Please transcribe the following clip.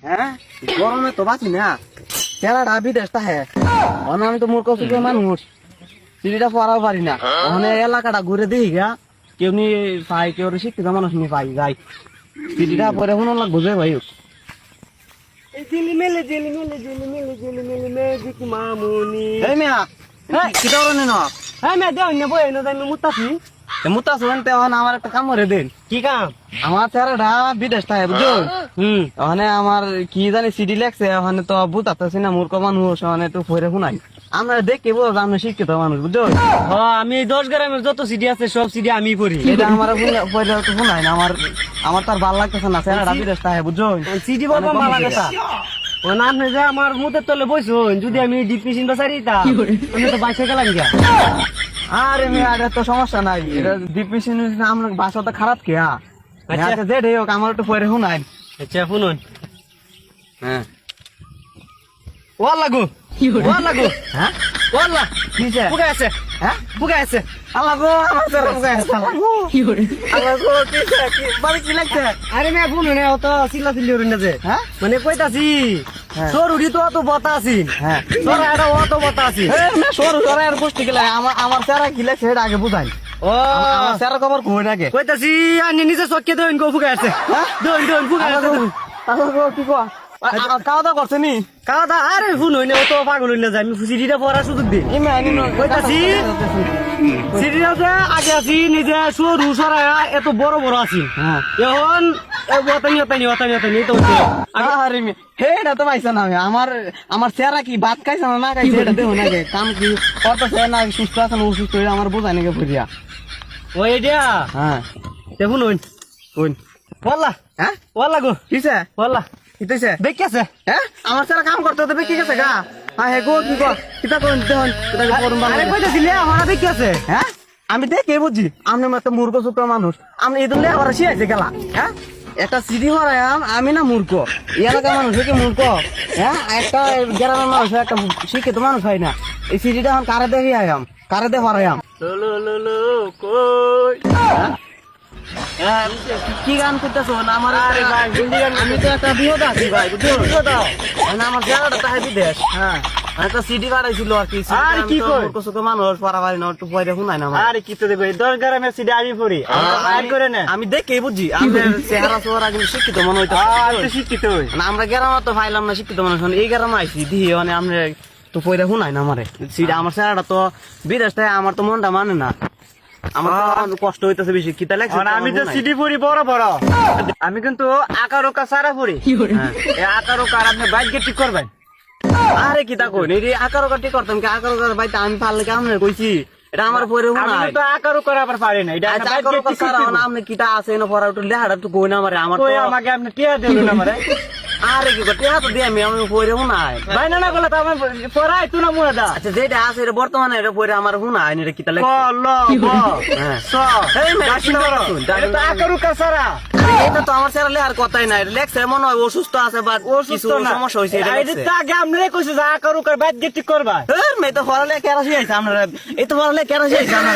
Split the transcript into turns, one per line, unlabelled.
হ্যাঁ গরমে তো বাঁচি না চেহারাটা বিদেশটা হ্যাঁ আমি তো মূর্খ সুখে মানুষ সিঁড়িটা পড়াও পারি না ওখানে এলাকাটা ঘুরে দিই গা কেউ নি পাই কেউ শিক্ষিত মানুষ নি পাই যাই সিঁড়িটা পরে শুনো লাগবো যে ভাই এই মেয়া কিটা ওরে না
হ্যাঁ মে দেও না বই না আমি মুতাছি
মুতা শুনেন আমার একটা কাম করে দিন
কি কাম
আমার চেহারাটা বিদেশটা হ্যাঁ বুঝছো ওখানে আমার কি জানি সিডি লেখছে ওখানে তো বুঝাতেছি না মূর্খ মানুষ ওখানে একটু পরে শুনাই আমরা দেখি বুঝো আমরা শিক্ষিত মানুষ বুঝছো
আমি 10 গ্রামের যত সিডি আছে সব সিডি আমি পড়ি
এটা আমার পরে তো শুনাই না আমার তার ভালো লাগতেছে না চেহারাটা বিদেশটা হ্যাঁ বুঝছো
সিডি বাবা ভালো কথা ও না আপনি যে আমার মুতের তলে বইছুন যদি আমি ডিপ মেশিন বাসারি তা আমি তো বাইসে গেলাম গিয়া
আরে মেয়ে এটা তো সমস্যা নাই এটা ডিপ মেশিন আমরা বাসাটা খারাপ কে
আচ্ছা
যে ঢে হোক আমার একটু পরে শুনাই
আচ্ছা শুনুন
হ্যাঁ
ওয়াল লাগু ওয়াল লাগু
হ্যাঁ
ওয়াল্লা
কিসে
বুকে আছে
হ্যাঁ
বুকে আছে
আল্লাহ গো আমার চেহারা বুকে আছে আল্লাহ গো কিসে কি বাড়ি কি লাগছে
আরে মে শুনুন না অত সিলা সিলি হরিন না যে
হ্যাঁ
মানে কইতাছি
হ্যাঁ।
সরুড়ি তো অত বতা আছিন
হ্যাঁ
সরা এটা অত বতা আছিন
সরু সরা আর গোষ্ঠী গেলে আমার চেহারা কি লাগছে এটা আগে বুঝাই
ও
আমার চেহারা খবর কই নাকি
কইতাছি আনি নিজে চক্কে দেন গো ফুকে আছে দেন দেন ফুকে আছে
আল্লাহ গো কি কো খাওয়া দাওয়া করছে নি
কাদা আরে ফুল হইনে অত পাগল হইনে যায় আমি সিডিটা পড়া সুযোগ দি
ইমে আনি
কইতাছি সিডিটা যে আগে আছি নিজে সরু সরা এত বড় বড় আছি
হ্যাঁ
এখন ওতানি তো
আরে মে হেডা তো পাইছ না আমি আমার চেহারা কি ভাত খাইছ না খাইছে এটা দেও নাকি কাম কি করতেছে না সুস্থ আছে না অসুস্থ হইলে আমার বোঝাই নাকি বুঝিয়া
ওই দিয়া
হ্যাঁ
দেখুন ওই
কোন
বললা
হ্যাঁ
বললা গো
কিসে
বললা
কিতেছে
দেখি আছে
হ্যাঁ আমার চেহারা কাম করতে হবে কি গেছে গা হ্যাঁ হে গো কি গো কিতা কোন দেন কিতা করুন
আরে কইতাছিলি আমার দেখি আছে
হ্যাঁ আমি দেখে বুঝি আপনি মতো মূর্খ শুক্র মানুষ আমি এই দিলে আবার শিয়াইছে গেলা হ্যাঁ একটা সিডি হরায়াম আমি না মূর্খ এলাকার মানুষ কি মূর্খ হ্যাঁ একটা গ্রামের মানুষ একটা শিক্ষিত মানুষ হয় না এই সিডিটা এখন কারে দেখি আয়াম কারে দেখে হরায়াম
লো লো লো কই
কি গান করতেছ আমার
আরে ভাই হিন্দি গান
আমি তো একটা বিহত আছি ভাই বুঝছো আমার জায়গাটা তাই বিদেশ
হ্যাঁ
একটা সিডি বাড়াইছিল আর কি
আরে কি কই?
মূর্খ শুক্র মানুষ পড়া পারি না একটু পয়দা শুনাই না আমার
আরে কি তো দেখবে 10 গ্রামের সিডি আমি পড়ি আর করে না
আমি দেখেই বুঝছি আমাদের চেহারা চেহারা কিন্তু শিক্ষিত মনে হইতো
তো শিক্ষিত হই
আমরা গ্রামে তো পাইলাম না শিক্ষিত মানুষ এই গ্রামে আইসি দিয়ে মানে আমরা তো পয়দা শুনাই না আমারে সিডি আমার চেহারাটা তো বিদেশ থেকে আমার তো মনটা মানে না আমার তো কষ্ট হইতেছে বেশি কিতা লাগছে
আমি তো সিডি পড়ি বড় বড় আমি কিন্তু আকার ওকা সারা পড়ি এই আকার ওকা আপনি বাইক গেট ঠিক করবেন
আরে কিতা কই এই আকার কাটি করতাম কি আকার কার বাইতে আমি পারলে কি আমরা কইছি এটা আমার পরে
আমি
শুনাই
তো আকার ওকা আবার পারি না এটা
আচ্ছা
বাইক
আকার
গেট ঠিক
কার
করবেন
নাম কিতা আছে না পড়া একটু লেহাটা একটু কই না আমারে আমার তো
কই আমাকে আপনি টিয়া দেবেন না আমারে
আরে কি করতে হাত দিয়ে আমি পরে শুনাই
ভাই না করলে তো আমার পড়াই তুই না মুড়া দা
আচ্ছা যেটা আছে এটা বর্তমানে এটা পরে আমার শুনাই এটা কিতা
ক
লাগছে
ল ব
হ্যাঁ
স
এই মেয়ে,
দাসি করো এটা তো আকার ওকা সারা
এটা তো আমার চেহারা লেহার কথাই নাই লেখছে মনে হয় অসুস্থ আছে বা কিছু সমস্যা হয়েছে এটা
এটা তো আগে আমরাই কইছি যে আকার ওকা বাইক গেট ঠিক করবা
মেয়ে তো পড়ালে কেরাসি আইছে আমরা এই তো পড়ালে কেরাসি আইছে আমরা